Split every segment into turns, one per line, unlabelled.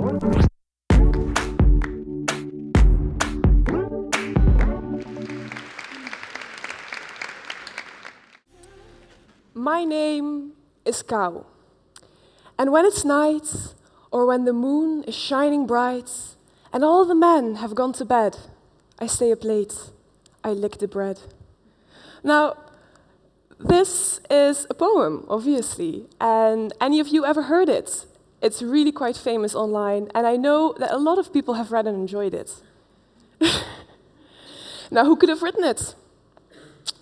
My name is Kou, and when it's night, or when the moon is shining bright, and all the men have gone to bed, I stay up late, I lick the bread. Now, this is a poem, obviously, and any of you ever heard it? It's really quite famous online, and I know that a lot of people have read and enjoyed it. Now, who could have written it?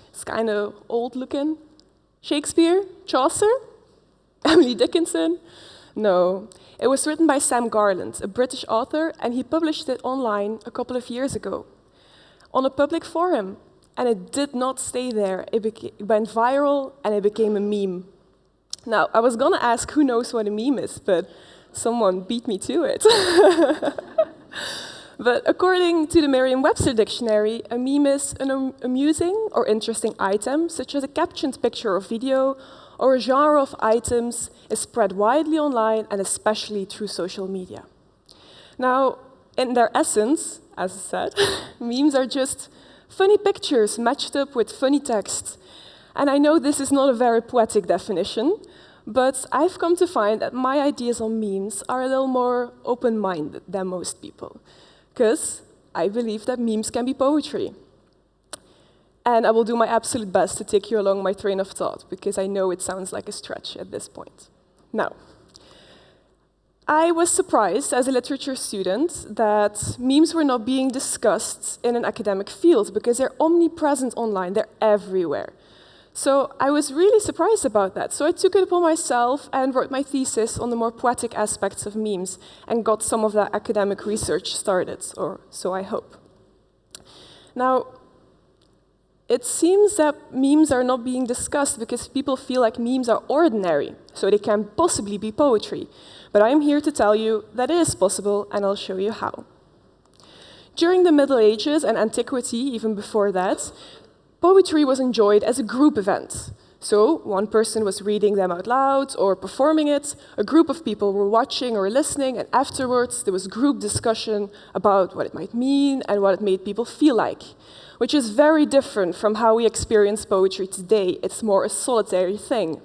It's kind of old-looking. Shakespeare? Chaucer? Emily Dickinson? No. It was written by Sam Garland, a British author, and he published it online a couple of years ago on a public forum. And it did not stay there. It went viral, and it became a meme. Now, I was going to ask who knows what a meme is, but someone beat me to it. But according to the Merriam-Webster dictionary, a meme is an amusing or interesting item, such as a captioned picture or video, or a genre of items is spread widely online and especially through social media. Now, in their essence, as I said, memes are just funny pictures matched up with funny text. And I know this is not a very poetic definition, but I've come to find that my ideas on memes are a little more open-minded than most people, because I believe that memes can be poetry. And I will do my absolute best to take you along my train of thought, because I know it sounds like a stretch at this point. Now, I was surprised as a literature student that memes were not being discussed in an academic field, because they're omnipresent online, they're everywhere. So I was really surprised about that. So I took it upon myself and wrote my thesis on the more poetic aspects of memes and got some of that academic research started, or so I hope. Now, it seems that memes are not being discussed because people feel like memes are ordinary, so they can't possibly be poetry. But I'm here to tell you that it is possible, and I'll show you how. During the Middle Ages and antiquity, even before that, poetry was enjoyed as a group event. So one person was reading them out loud or performing it, a group of people were watching or listening, and afterwards there was group discussion about what it might mean and what it made people feel like, which is very different from how we experience poetry today. It's more a solitary thing.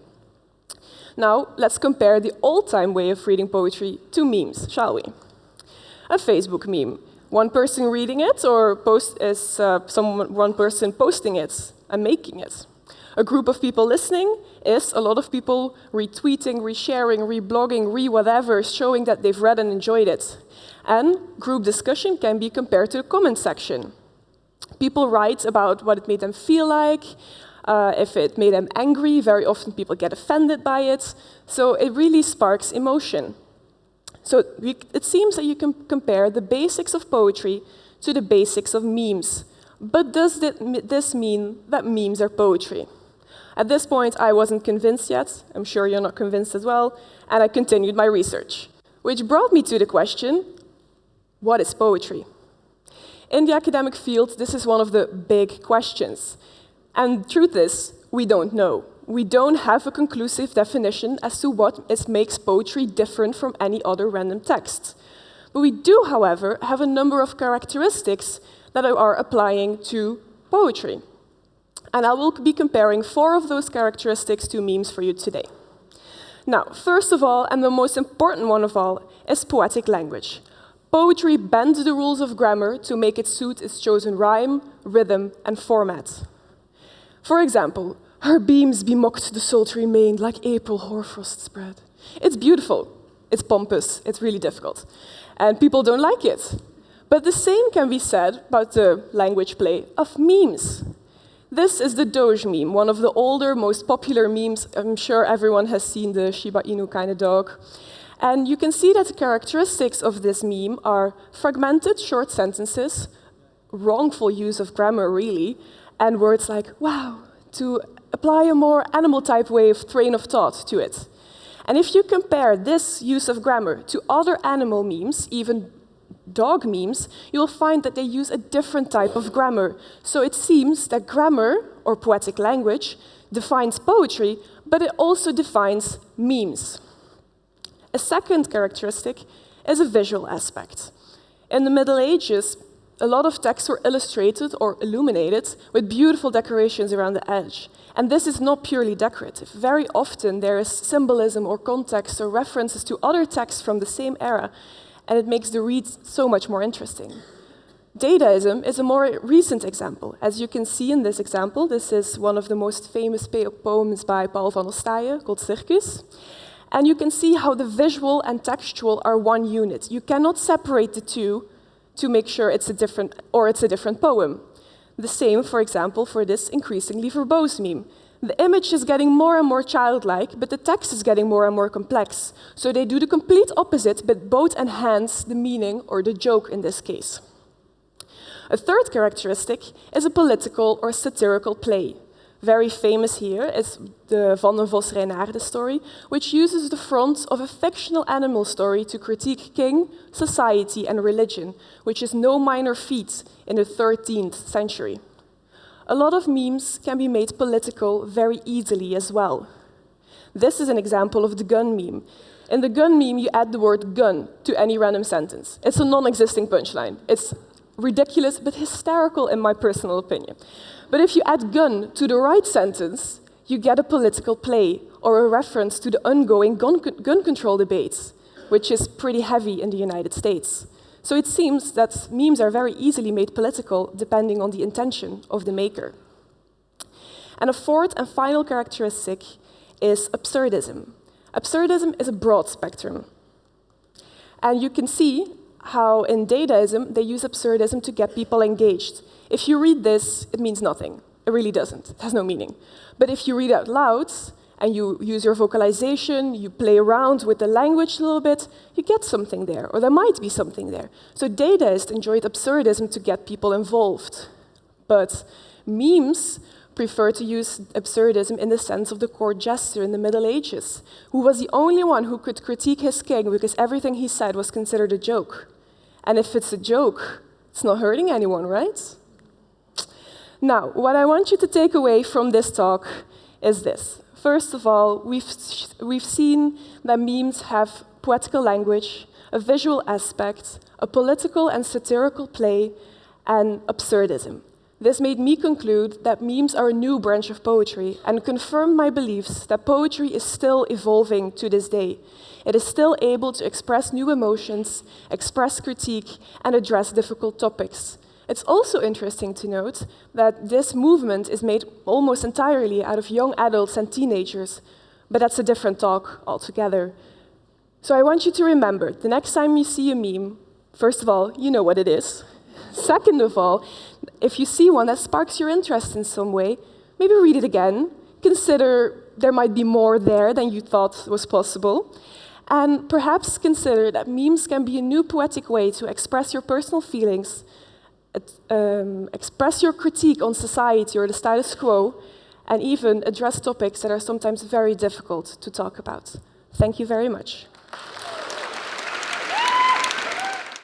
Now, let's compare the old-time way of reading poetry to memes, shall we? A Facebook meme. One person reading it, or one person posting it and making it. A group of people listening is a lot of people retweeting, resharing, reblogging, re-whatever, showing that they've read and enjoyed it. And group discussion can be compared to the comment section. People write about what it made them feel like, if it made them angry. Very often people get offended by it. So it really sparks emotion. So it seems that you can compare the basics of poetry to the basics of memes. But does this mean that memes are poetry? At this point, I wasn't convinced yet. I'm sure you're not convinced as well. And I continued my research, which brought me to the question, what is poetry? In the academic field, this is one of the big questions. And the truth is, we don't know. We don't have a conclusive definition as to what makes poetry different from any other random text. But we do, however, have a number of characteristics that are applying to poetry. And I will be comparing 4 of those characteristics to memes for you today. Now, first of all, and the most important one of all, is poetic language. Poetry bends the rules of grammar to make it suit its chosen rhyme, rhythm, and format. For example, her beams bemocked the sultry main like April hoarfrost spread. It's beautiful, it's pompous, it's really difficult, and people don't like it. But the same can be said about the language play of memes. This is the Doge meme, one of the older, most popular memes. I'm sure everyone has seen the Shiba Inu kind of dog. And you can see that the characteristics of this meme are fragmented short sentences, wrongful use of grammar really, and words like, wow, to apply a more animal-type way of train of thought to it. And if you compare this use of grammar to other animal memes, even dog memes, you'll find that they use a different type of grammar. So it seems that grammar, or poetic language, defines poetry, but it also defines memes. A second characteristic is a visual aspect. In the Middle Ages, a lot of texts were illustrated or illuminated with beautiful decorations around the edge. And this is not purely decorative. Very often there is symbolism or context or references to other texts from the same era, and it makes the read so much more interesting. Dadaism is a more recent example. As you can see in this example, this is one of the most famous poems by Paul van der Staaij, called Circus. And you can see how the visual and textual are one unit. You cannot separate the two to make sure it's a different poem. The same, for example, for this increasingly verbose meme. The image is getting more and more childlike, but the text is getting more and more complex. So they do the complete opposite, but both enhance the meaning or the joke in this case. A third characteristic is a political or satirical play. Very famous here is the Van den Vos Reynarde story, which uses the front of a fictional animal story to critique king, society, and religion, which is no minor feat in the 13th century. A lot of memes can be made political very easily as well. This is an example of the gun meme. In the gun meme, you add the word gun to any random sentence. It's a non-existing punchline. It's ridiculous, but hysterical in my personal opinion. But if you add gun to the right sentence, you get a political play or a reference to the ongoing gun control debates, which is pretty heavy in the United States. So it seems that memes are very easily made political depending on the intention of the maker. And a fourth and final characteristic is absurdism. Absurdism is a broad spectrum. And you can see how in Dadaism they use absurdism to get people engaged. If you read this, it means nothing. It really doesn't. It has no meaning. But if you read out loud and you use your vocalization, you play around with the language a little bit, you get something there, or there might be something there. So Dadaists enjoyed absurdism to get people involved. But memes prefer to use absurdism in the sense of the court jester in the Middle Ages, who was the only one who could critique his king because everything he said was considered a joke. And if it's a joke, it's not hurting anyone, right? Now, what I want you to take away from this talk is this. First of all, we've seen that memes have poetical language, a visual aspect, a political and satirical play, and absurdism. This made me conclude that memes are a new branch of poetry and confirmed my beliefs that poetry is still evolving to this day. It is still able to express new emotions, express critique, and address difficult topics. It's also interesting to note that this movement is made almost entirely out of young adults and teenagers, but that's a different talk altogether. So I want you to remember, the next time you see a meme, first of all, you know what it is. Second of all, if you see one that sparks your interest in some way, maybe read it again. Consider there might be more there than you thought was possible. And perhaps consider that memes can be a new poetic way to express your personal feelings, express your critique on society or the status quo, and even address topics that are sometimes very difficult to talk about. Thank you very much.